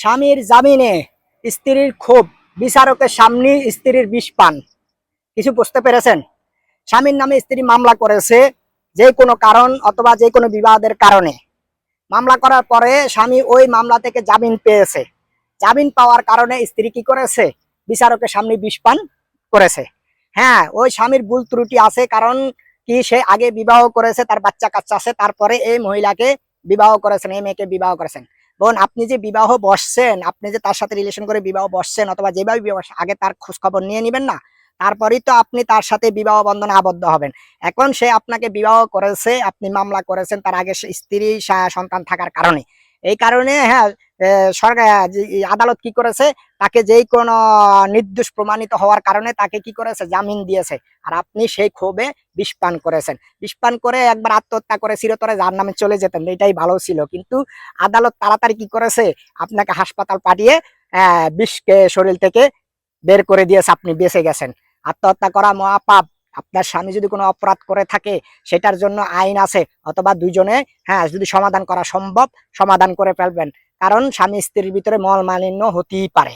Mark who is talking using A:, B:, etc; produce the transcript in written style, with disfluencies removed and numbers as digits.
A: স্বামীর জামিনে স্ত্রীর ক্ষোভ, বিচারকের সামনে স্ত্রীর বিষ পান। কিছু বুঝতে পেরেছেন? স্বামীর নামে স্ত্রী মামলা করেছে যে কোনো কারণ অথবা যে কোনো বিবাদের কারণে। মামলা করার পরে স্বামী ওই মামলা থেকে জামিন পেয়েছে। জামিন পাওয়ার কারণে স্ত্রী কি করেছে? বিচারকের সামনে বিষ পান করেছে। হ্যাঁ, ওই স্বামীর ভুল ত্রুটি আছে, কারণ কি সে আগে বিবাহ করেছে, তার বাচ্চা কাচ্চা আছে, তারপরে এই মহিলাকে বিবাহ করেছেন, এই মেয়েকে বিবাহ করেছেন। বোন, আপনি যে বিবাহ বসছেন, আপনি যে তার সাথে রিলেশন করে বিবাহ বসছেন অথবা যেভাবে বিবাহ, আগে তার খোঁজ খবর নিয়ে নেবেন না, তারপরেই তো আপনি তার সাথে বিবাহ বন্ধনে আবদ্ধ হবেন। এখন সে আপনাকে বিবাহ করেছে, আপনি মামলা করেছেন তার আগে স্ত্রী সন্তান থাকার কারণে। এই কারণে হ্যাঁ, সরকার আদালত কি করেছে, তাকে যেই কোনো নির্দোষ প্রমাণিত হওয়ার কারণে তাকে কি করেছে, জামিন দিয়েছে। আর আপনি সেই ক্ষোভে বিষ পান করেছেন। বিষ পান করে একবার আত্মহত্যা করে চিরতরে জাহান্নামে চলে যেতেন, এটাই ভালো ছিল। কিন্তু আদালত তাড়াতাড়ি কি করেছে, আপনাকে হাসপাতাল পাঠিয়ে বিষকে শরীর থেকে বের করে দিয়েছে, আপনি বেঁচে গেছেন। আত্মহত্যা করা মহাপাপ। আপনার স্বামী যদি কোনো অপরাধ করে থাকে, সেটার জন্য আইন আছে, অথবা দুইজনে হ্যাঁ যদি সমাধান করা সম্ভব, সমাধান করে ফেলবেন। কারণ স্বামী স্ত্রীর ভিতরে মল মালিন্য হতেই পারে।